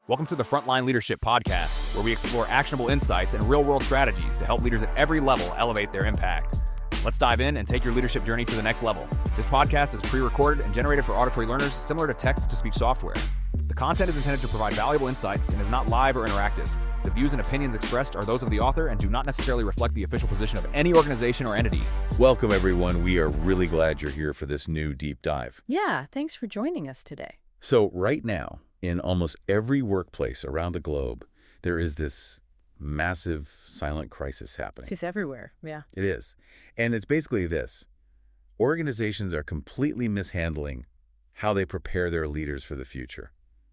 Welcome to the Frontline Leadership Podcast, where we explore actionable insights and real-world strategies to help leaders at every level elevate their impact. Let's dive in and take your leadership journey to the next level. This podcast is pre-recorded and generated for auditory learners, similar to text-to-speech software. The content is intended to provide valuable insights and is not live or interactive. The views and opinions expressed are those of the author and do not necessarily reflect the official position of any organization or entity. Welcome, everyone. We are really glad you're here for this new deep dive. Yeah, thanks for joining us today. So right now, in almost every workplace around the globe, there is this massive silent crisis happening. It's everywhere, yeah. It is. And it's basically this. Organizations are completely mishandling how they prepare their leaders for the future.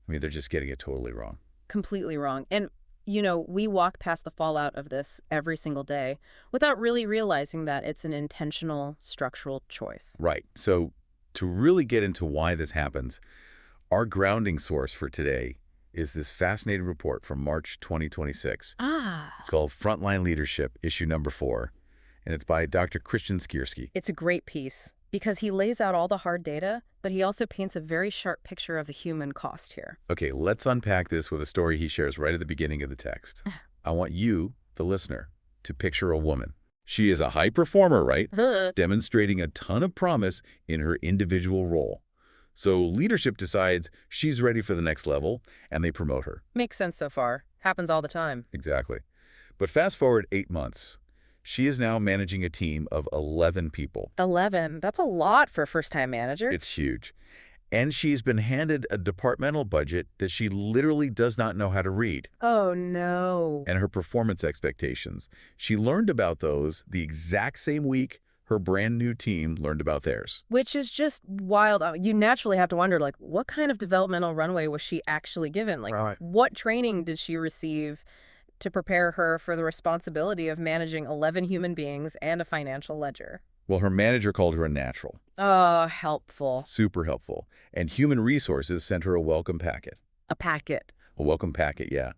I mean, they're just getting it totally wrong. Completely wrong. And, you know, we walk past the fallout of this every single day without really realizing that it's an intentional structural choice. Right. So to really get into why this happens, our grounding source for today is this fascinating report from March 2026. It's called Frontline Leadership, issue number 4, and it's by Dr. Christian Skierski. It's a great piece because he lays out all the hard data, but he also paints a very sharp picture of the human cost here. Okay, let's unpack this with a story he shares right at the beginning of the text. I want you, the listener, to picture a woman. She is a high performer, right? Demonstrating a ton of promise in her individual role. So leadership decides she's ready for the next level, and they promote her. Makes sense so far. Happens all the time. Exactly. But fast forward 8 months. She is now managing a team of 11 people. 11? That's a lot for a first-time manager. It's huge. And she's been handed a departmental budget that she literally does not know how to read. Oh, no. And her performance expectations. She learned about those the exact same week her brand new team learned about theirs. Which is just wild. You naturally have to wonder, like, what kind of developmental runway was she actually given? Like, What training did she receive to prepare her for the responsibility of managing 11 human beings and a financial ledger? Well, her manager called her a natural. Oh, helpful. Super helpful. And Human Resources sent her a welcome packet. A packet. A welcome packet, yeah.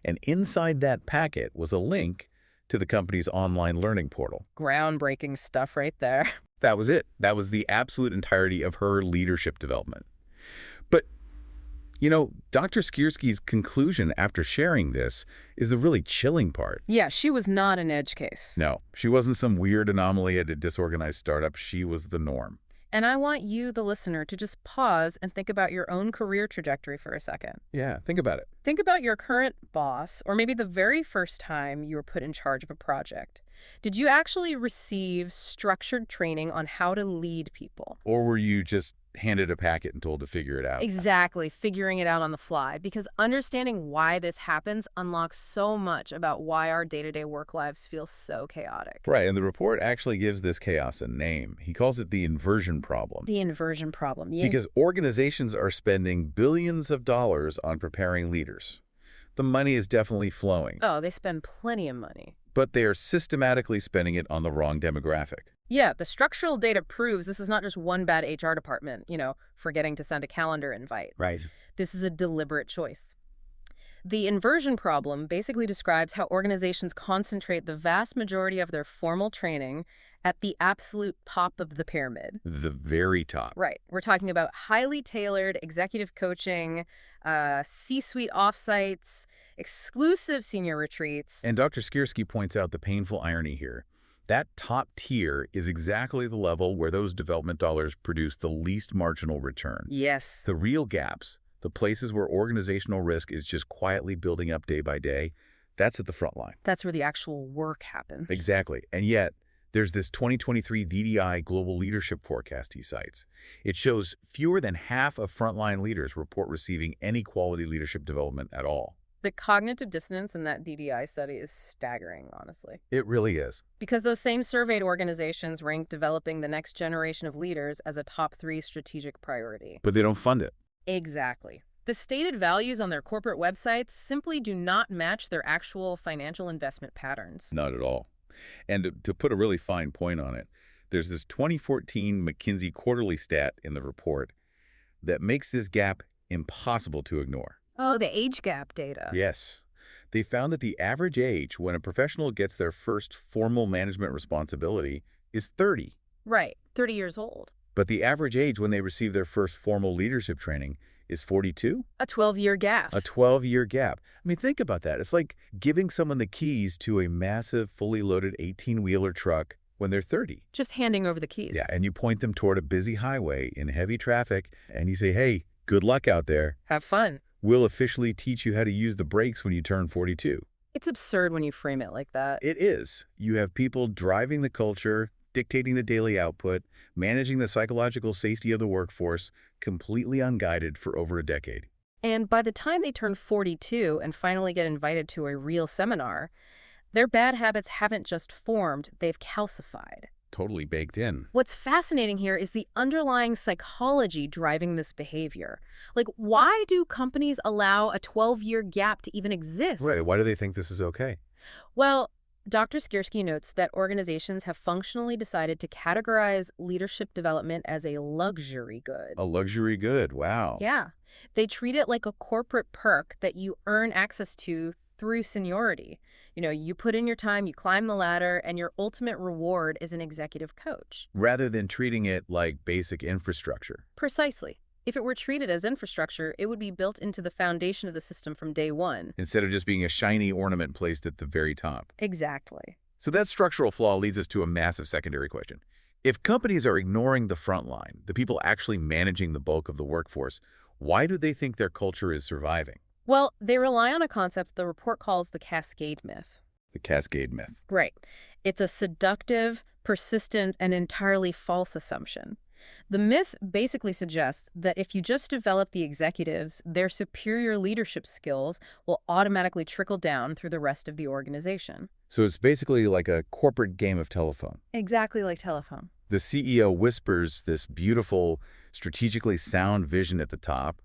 And inside that packet was a link to the company's online learning portal. Groundbreaking stuff right there. That was it. That was the absolute entirety of her leadership development. But, you know, Dr. Skierski's conclusion after sharing this is the really chilling part. Yeah, she was not an edge case. No, she wasn't some weird anomaly at a disorganized startup. She was the norm. And I want you, the listener, to just pause and think about your own career trajectory for a second. Yeah, think about it. Think about your current boss, or maybe the very first time you were put in charge of a project. Did you actually receive structured training on how to lead people? Or were you just handed a packet and told to figure it out? Exactly, figuring it out on the fly. Because understanding why this happens unlocks so much about why our day-to-day work lives feel so chaotic. Right, and the report actually gives this chaos a name. He calls it the inversion problem. The inversion problem, yeah. Because organizations are spending billions of dollars on preparing leaders. The money is definitely flowing. Oh, they spend plenty of money. But they are systematically spending it on the wrong demographic. Yeah, the structural data proves this is not just one bad HR department, forgetting to send a calendar invite. Right. This is a deliberate choice. The inversion problem basically describes how organizations concentrate the vast majority of their formal training at the absolute top of the pyramid. The very top. Right. We're talking about highly tailored executive coaching, C-suite offsites, exclusive senior retreats. And Dr. Skierski points out the painful irony here. That top tier is exactly the level where those development dollars produce the least marginal return. Yes. The real gaps, the places where organizational risk is just quietly building up day by day, that's at the front line. That's where the actual work happens. Exactly. And yet, there's this 2023 DDI Global Leadership Forecast he cites. It shows fewer than half of frontline leaders report receiving any quality leadership development at all. The cognitive dissonance in that DDI study is staggering, honestly. It really is. Because those same surveyed organizations rank developing the next generation of leaders as a top 3 strategic priority. But they don't fund it. Exactly. The stated values on their corporate websites simply do not match their actual financial investment patterns. Not at all. And to put a really fine point on it, there's this 2014 McKinsey quarterly stat in the report that makes this gap impossible to ignore. Oh, the age gap data. Yes. They found that the average age when a professional gets their first formal management responsibility is 30. Right, 30 years old. But the average age when they receive their first formal leadership training is 42? A 12-year gap. A 12-year gap. I mean, think about that. It's like giving someone the keys to a massive, fully loaded 18-wheeler truck when they're 30. Just handing over the keys. Yeah, and you point them toward a busy highway in heavy traffic, and you say, hey, good luck out there. Have fun. We'll officially teach you how to use the brakes when you turn 42. It's absurd when you frame it like that. It is. You have people driving the culture, dictating the daily output, managing the psychological safety of the workforce, completely unguided for over a decade. And by the time they turn 42 and finally get invited to a real seminar, their bad habits haven't just formed, they've calcified. Totally baked in. What's fascinating here is the underlying psychology driving this behavior. Like, why do companies allow a 12-year gap to even exist? Right. Why do they think this is okay? Well, Dr. Skierski notes that organizations have functionally decided to categorize leadership development as a luxury good. A luxury good. Wow. Yeah. They treat it like a corporate perk that you earn access to through seniority. You know, you put in your time, you climb the ladder, and your ultimate reward is an executive coach. Rather than treating it like basic infrastructure. Precisely. If it were treated as infrastructure, it would be built into the foundation of the system from day one. Instead of just being a shiny ornament placed at the very top. Exactly. So that structural flaw leads us to a massive secondary question. If companies are ignoring the front line, the people actually managing the bulk of the workforce, why do they think their culture is surviving? Well, they rely on a concept the report calls the cascade myth. The cascade myth. Right. It's a seductive, persistent, and entirely false assumption. The myth basically suggests that if you just develop the executives, their superior leadership skills will automatically trickle down through the rest of the organization. So it's basically like a corporate game of telephone. Exactly like telephone. The CEO whispers this beautiful, strategically sound vision at the top,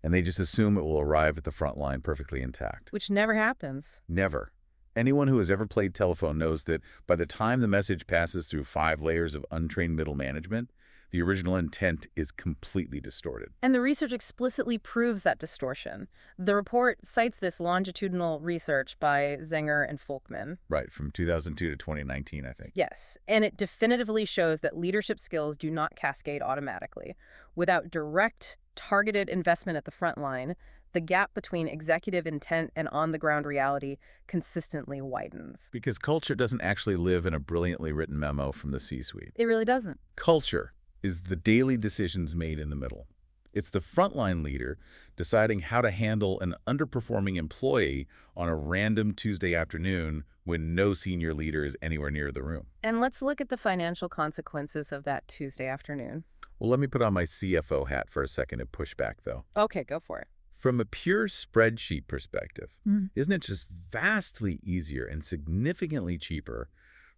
and they just assume it will arrive at the front line perfectly intact. Which never happens. Never. Anyone who has ever played telephone knows that by the time the message passes through 5 layers of untrained middle management, the original intent is completely distorted. And the research explicitly proves that distortion. The report cites this longitudinal research by Zenger and Folkman. Right, from 2002 to 2019, I think. Yes, and it definitively shows that leadership skills do not cascade automatically. Without direct, targeted investment at the front line, the gap between executive intent and on-the-ground reality consistently widens. Because culture doesn't actually live in a brilliantly written memo from the C-suite. It really doesn't. Culture is the daily decisions made in the middle. It's the frontline leader deciding how to handle an underperforming employee on a random Tuesday afternoon when no senior leader is anywhere near the room. And let's look at the financial consequences of that Tuesday afternoon. Well, let me put on my CFO hat for a second and push back, though. Okay, go for it. From a pure spreadsheet perspective, isn't it just vastly easier and significantly cheaper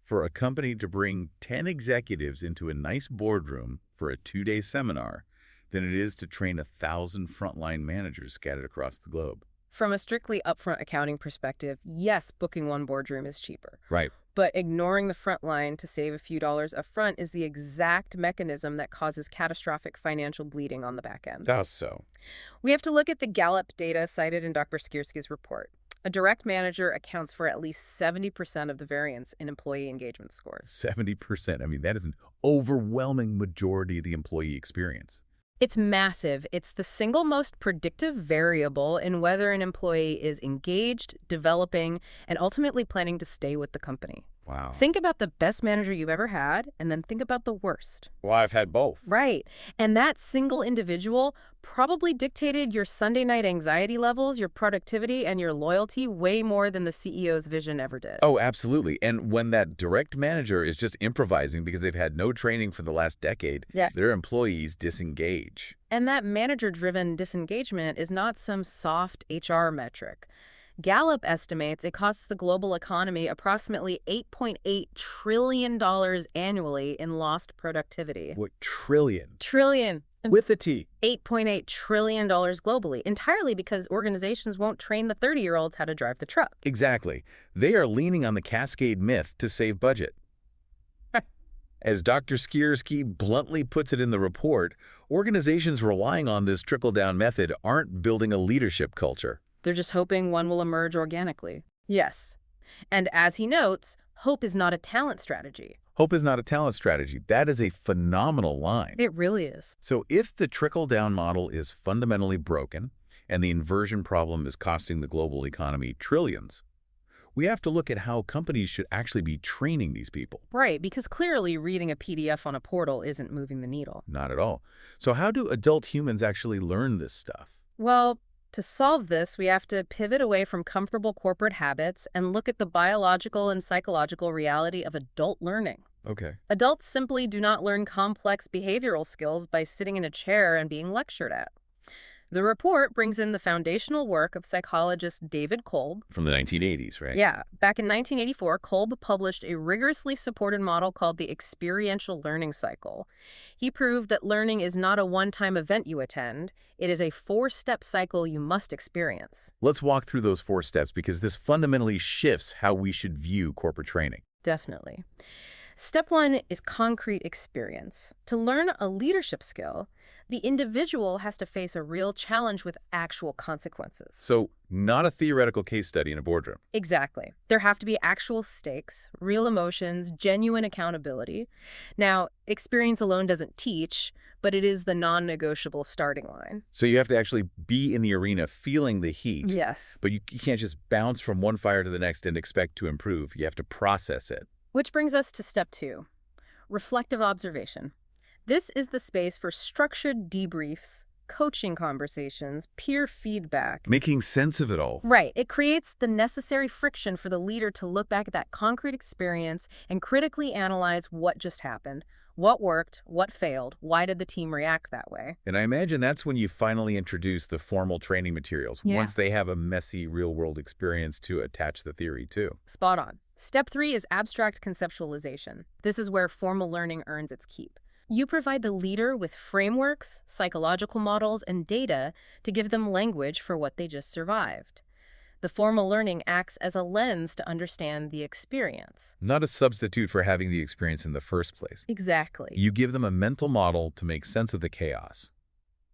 for a company to bring 10 executives into a nice boardroom for a 2-day seminar than it is to train 1,000 frontline managers scattered across the globe? From a strictly upfront accounting perspective, yes, booking one boardroom is cheaper. Right. But ignoring the front line to save a few dollars up front is the exact mechanism that causes catastrophic financial bleeding on the back end. How so? We have to look at the Gallup data cited in Dr. Skierski's report. A direct manager accounts for at least 70% of the variance in employee engagement scores. 70%. I mean, that is an overwhelming majority of the employee experience. It's massive. It's the single most predictive variable in whether an employee is engaged, developing, and ultimately planning to stay with the company. Wow. Think about the best manager you've ever had, and then think about the worst. Well, I've had both. Right. And that single individual probably dictated your Sunday night anxiety levels, your productivity, and your loyalty way more than the CEO's vision ever did. Oh, absolutely. And when that direct manager is just improvising because they've had no training for the last decade, their employees disengage. And that manager-driven disengagement is not some soft HR metric. Gallup estimates it costs the global economy approximately $8.8 trillion annually in lost productivity. What trillion? Trillion. With a T. $8.8 trillion globally, entirely because organizations won't train the 30-year-olds how to drive the truck. Exactly. They are leaning on the cascade myth to save budget. As Dr. Skierski bluntly puts it in the report, organizations relying on this trickle-down method aren't building a leadership culture. They're just hoping one will emerge organically. Yes. And as he notes, hope is not a talent strategy. Hope is not a talent strategy. That is a phenomenal line. It really is. So if the trickle-down model is fundamentally broken and the inversion problem is costing the global economy trillions, we have to look at how companies should actually be training these people. Right, because clearly reading a PDF on a portal isn't moving the needle. Not at all. So how do adult humans actually learn this stuff? Well, to solve this, we have to pivot away from comfortable corporate habits and look at the biological and psychological reality of adult learning. Okay. Adults simply do not learn complex behavioral skills by sitting in a chair and being lectured at. The report brings in the foundational work of psychologist David Kolb. From the 1980s, right? Yeah. Back in 1984, Kolb published a rigorously supported model called the Experiential learning cycle. He proved that learning is not a one-time event you attend. It is a 4-step cycle you must experience. Let's walk through those 4 steps because this fundamentally shifts how we should view corporate training. Definitely. Step 1 is concrete experience. To learn a leadership skill, the individual has to face a real challenge with actual consequences. So, not a theoretical case study in a boardroom. Exactly. There have to be actual stakes, real emotions, genuine accountability. Now, experience alone doesn't teach, but it is the non-negotiable starting line. So you have to actually be in the arena feeling the heat. Yes. But you can't just bounce from one fire to the next and expect to improve. You have to process it. Which brings us to step 2, reflective observation. This is the space for structured debriefs, coaching conversations, peer feedback. Making sense of it all. Right. It creates the necessary friction for the leader to look back at that concrete experience and critically analyze what just happened, what worked, what failed, why did the team react that way. And I imagine that's when you finally introduce the formal training materials, once they have a messy real-world experience to attach the theory to. Spot on. Step 3 is abstract conceptualization. This is where formal learning earns its keep. You provide the leader with frameworks, psychological models, and data to give them language for what they just survived. The formal learning acts as a lens to understand the experience. Not a substitute for having the experience in the first place. Exactly. You give them a mental model to make sense of the chaos,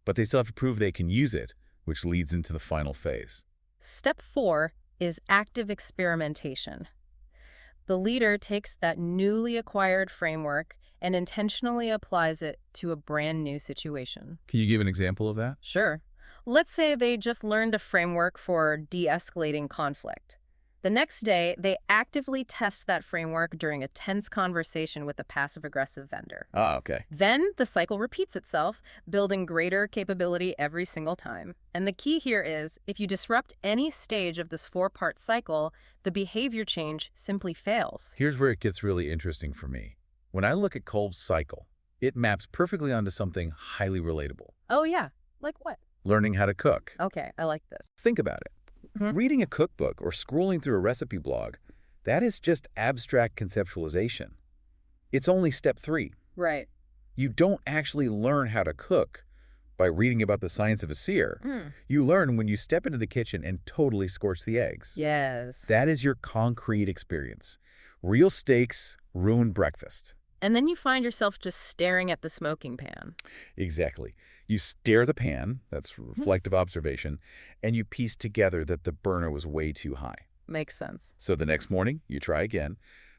but they still have to prove they can use it, which leads into the final phase. Step 4 is active experimentation. The leader takes that newly acquired framework and intentionally applies it to a brand new situation. Can you give an example of that? Sure. Let's say they just learned a framework for de-escalating conflict. The next day, they actively test that framework during a tense conversation with a passive-aggressive vendor. Ah, okay. Then the cycle repeats itself, building greater capability every single time. And the key here is, if you disrupt any stage of this 4-part cycle, the behavior change simply fails. Here's where it gets really interesting for me. When I look at Kolb's cycle, it maps perfectly onto something highly relatable. Oh yeah, like what? Learning how to cook. Okay, I like this. Think about it. Reading a cookbook or scrolling through a recipe blog, that is just abstract conceptualization. It's only step 3. Right. You don't actually learn how to cook by reading about the science of a seer. You learn when you step into the kitchen and totally scorch the eggs. Yes. That is your concrete experience. Real stakes, ruined breakfast. And then you find yourself just staring at the smoking pan. Exactly. You stare at the pan, that's reflective observation, and you piece together that the burner was way too high. Makes sense. So the next morning, you try again,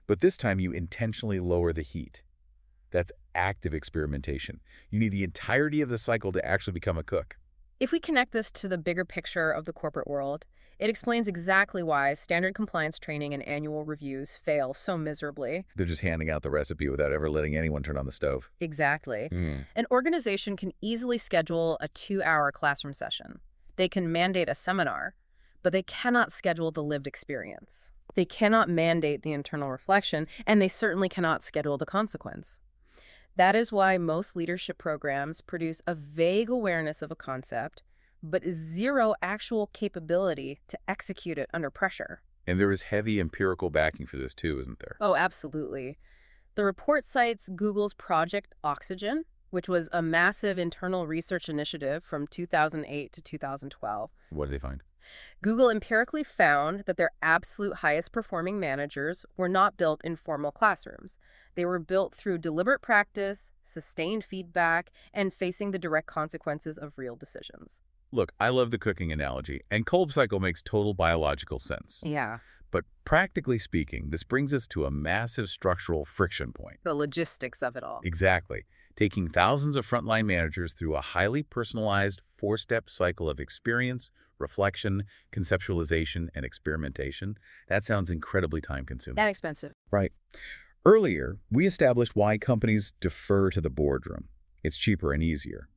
but this time you intentionally lower the heat. That's active experimentation. You need the entirety of the cycle to actually become a cook. If we connect this to the bigger picture of the corporate world, it explains exactly why standard compliance training and annual reviews fail so miserably. They're just handing out the recipe without ever letting anyone turn on the stove. Exactly. An organization can easily schedule a 2-hour classroom session. They can mandate a seminar, but they cannot schedule the lived experience. They cannot mandate the internal reflection, and they certainly cannot schedule the consequence. That is why most leadership programs produce a vague awareness of a concept, but zero actual capability to execute it under pressure. And there is heavy empirical backing for this too, isn't there? Oh, absolutely. The report cites Google's Project Oxygen, which was a massive internal research initiative from 2008 to 2012. What did they find? Google empirically found that their absolute highest performing managers were not built in formal classrooms. They were built through deliberate practice, sustained feedback, and facing the direct consequences of real decisions. Look, I love the cooking analogy, and Kolb's cycle makes total biological sense. Yeah. But practically speaking, this brings us to a massive structural friction point. The logistics of it all. Exactly. Taking thousands of frontline managers through a highly personalized four-step cycle of experience, reflection, conceptualization, and experimentation. That sounds incredibly time-consuming. And expensive. Right. Earlier, we established why companies defer to the boardroom. It's cheaper and easier.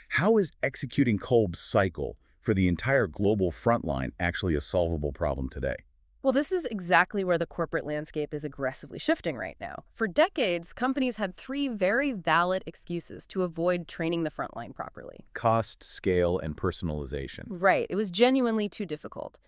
How is executing Kolb's cycle for the entire global frontline actually a solvable problem today? Well, this is exactly where the corporate landscape is aggressively shifting right now. For decades, companies had three very valid excuses to avoid training the frontline properly. Cost, scale, and personalization. Right. It was genuinely too difficult.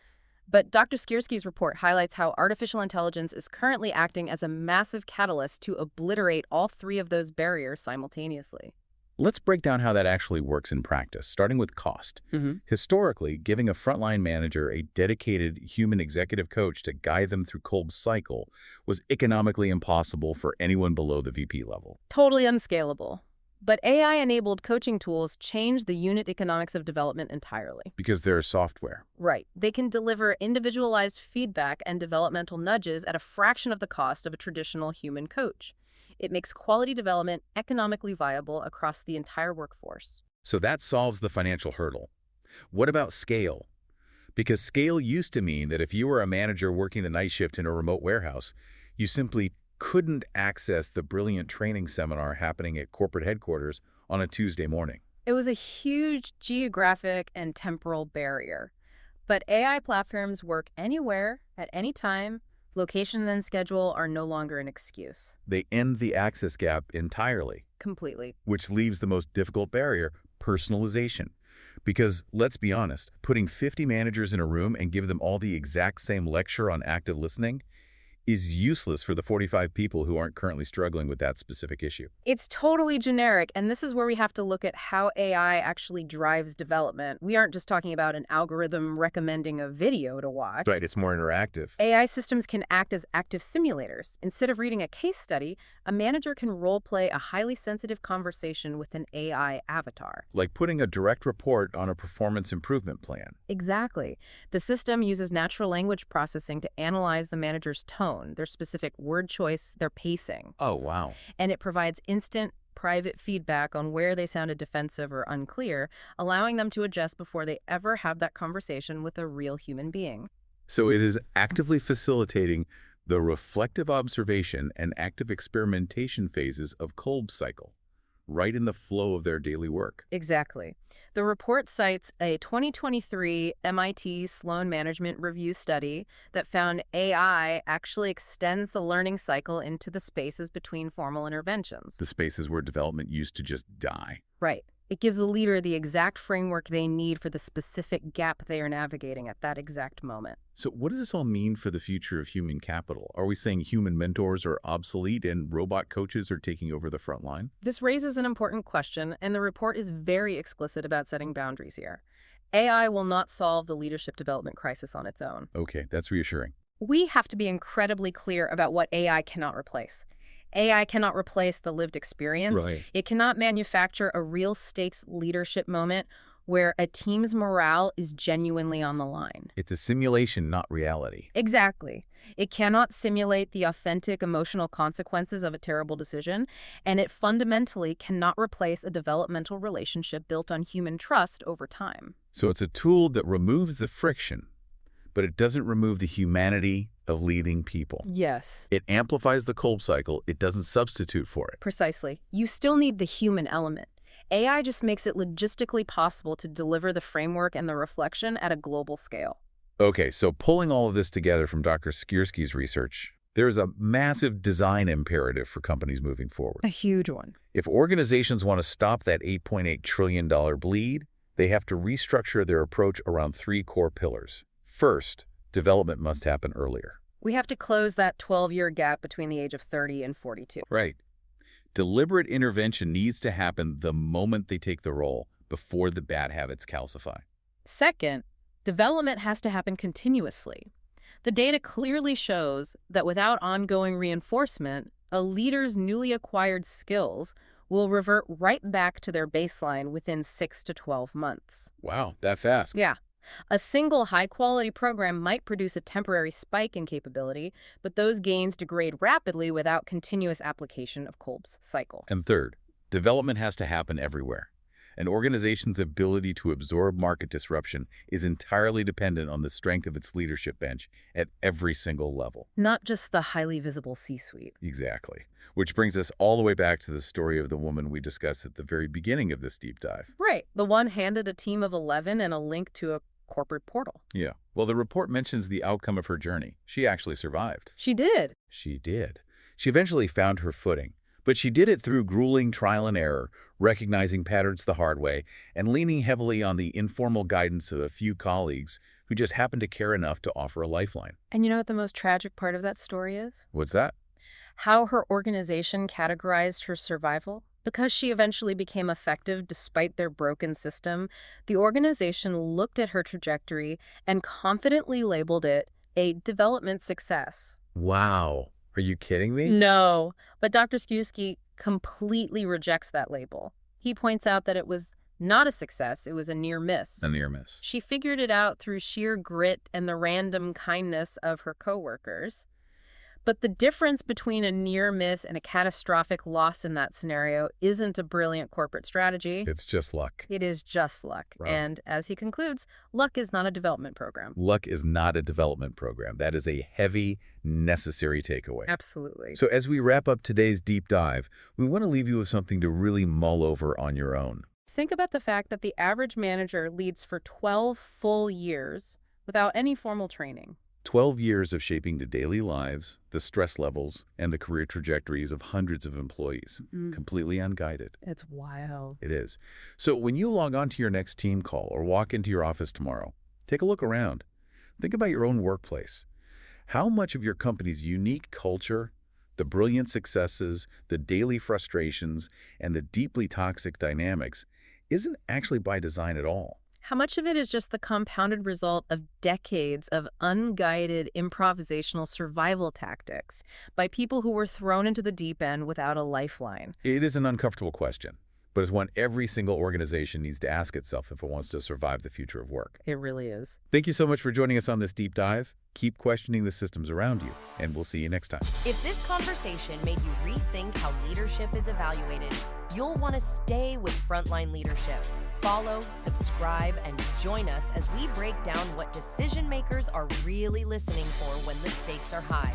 But Dr. Skierski's report highlights how artificial intelligence is currently acting as a massive catalyst to obliterate all three of those barriers simultaneously. Let's break down how that actually works in practice, starting with cost. Historically, giving a frontline manager a dedicated human executive coach to guide them through Kolb's cycle was economically impossible for anyone below the VP level. Totally unscalable. But AI-enabled coaching tools change the unit economics of development entirely. Because they're software. Right. They can deliver individualized feedback and developmental nudges at a fraction of the cost of a traditional human coach. It makes quality development economically viable across the entire workforce. So that solves the financial hurdle. What about scale? Because scale used to mean that if you were a manager working the night shift in a remote warehouse, you simply couldn't access the brilliant training seminar happening at corporate headquarters on a Tuesday morning. It was a huge geographic and temporal barrier. But AI platforms work anywhere, at any time. Location and schedule are no longer an excuse. They end the access gap entirely. Completely. Which leaves the most difficult barrier, personalization. Because, let's be honest, putting 50 managers in a room and give them all the exact same lecture on active listening is useless for the 45 people who aren't currently struggling with that specific issue. It's totally generic, and this is where we have to look at how AI actually drives development. We aren't just talking about an algorithm recommending a video to watch. Right, it's more interactive. AI systems can act as active simulators. Instead of reading a case study, a manager can role-play a highly sensitive conversation with an AI avatar. Like putting a direct report on a performance improvement plan. Exactly. The system uses natural language processing to analyze the manager's tone, their specific word choice, their pacing. Oh, wow. And it provides instant, private feedback on where they sounded defensive or unclear, allowing them to adjust before they ever have that conversation with a real human being. So it is actively facilitating the reflective observation and active experimentation phases of Kolb's cycle, right in the flow of their daily work. Exactly. The report cites a 2023 MIT Sloan Management Review study that found AI actually extends the learning cycle into the spaces between formal interventions. The spaces where development used to just die. Right. It gives the leader the exact framework they need for the specific gap they are navigating at that exact moment. So what does this all mean for the future of human capital? Are we saying human mentors are obsolete and robot coaches are taking over the front line? This raises an important question, and the report is very explicit about setting boundaries here. AI will not solve the leadership development crisis on its own. Okay, that's reassuring. We have to be incredibly clear about what AI cannot replace. AI cannot replace the lived experience. Right. It cannot manufacture a real stakes leadership moment where a team's morale is genuinely on the line. It's a simulation, not reality. Exactly. It cannot simulate the authentic emotional consequences of a terrible decision, and it fundamentally cannot replace a developmental relationship built on human trust over time. So it's a tool that removes the friction, but it doesn't remove the humanity of leading people. Yes. It amplifies the Kolb cycle. It doesn't substitute for it. Precisely. You still need the human element. AI just makes it logistically possible to deliver the framework and the reflection at a global scale. Okay, so pulling all of this together from Dr. Skierski's research, there is a massive design imperative for companies moving forward. A huge one. If organizations want to stop that $8.8 trillion bleed, they have to restructure their approach around three core pillars. First, development must happen earlier. We have to close that 12-year gap between the age of 30 and 42. Right. Deliberate intervention needs to happen the moment they take the role, before the bad habits calcify. Second, development has to happen continuously. The data clearly shows that without ongoing reinforcement, a leader's newly acquired skills will revert right back to their baseline within 6 to 12 months. Wow, that fast. Yeah. A single high-quality program might produce a temporary spike in capability, but those gains degrade rapidly without continuous application of Kolb's cycle. And third, development has to happen everywhere. An organization's ability to absorb market disruption is entirely dependent on the strength of its leadership bench at every single level. Not just the highly visible C-suite. Exactly. Which brings us all the way back to the story of the woman we discussed at the very beginning of this deep dive. Right. The one handed a team of 11 and a link to a corporate portal. Yeah. Well, the report mentions the outcome of her journey. She actually survived. She did. She did. She eventually found her footing. But she did it through grueling trial and error, recognizing patterns the hard way, and leaning heavily on the informal guidance of a few colleagues who just happened to care enough to offer a lifeline. And you know what the most tragic part of that story is? What's that? How her organization categorized her survival. Because she eventually became effective despite their broken system, the organization looked at her trajectory and confidently labeled it a development success. Wow. Are you kidding me? No, but Dr. Skierski completely rejects that label. He points out that it was not a success, it was a near miss. A near miss. She figured it out through sheer grit and the random kindness of her coworkers. But the difference between a near miss and a catastrophic loss in that scenario isn't a brilliant corporate strategy. It's just luck. It is just luck. Right. And as he concludes, luck is not a development program. Luck is not a development program. That is a heavy, necessary takeaway. Absolutely. So as we wrap up today's deep dive, we want to leave you with something to really mull over on your own. Think about the fact that the average manager leads for 12 full years without any formal training. 12 years of shaping the daily lives, the stress levels, and the career trajectories of hundreds of employees, completely unguided. It's wild. It is. So when you log on to your next team call or walk into your office tomorrow, take a look around. Think about your own workplace. How much of your company's unique culture, the brilliant successes, the daily frustrations, and the deeply toxic dynamics isn't actually by design at all? How much of it is just the compounded result of decades of unguided improvisational survival tactics by people who were thrown into the deep end without a lifeline? It is an uncomfortable question, but it's one every single organization needs to ask itself if it wants to survive the future of work. It really is. Thank you so much for joining us on this deep dive. Keep questioning the systems around you, and we'll see you next time. If this conversation made you rethink how leadership is evaluated, you'll want to stay with Frontline Leadership. Follow, subscribe, and join us as we break down what decision makers are really listening for when the stakes are high.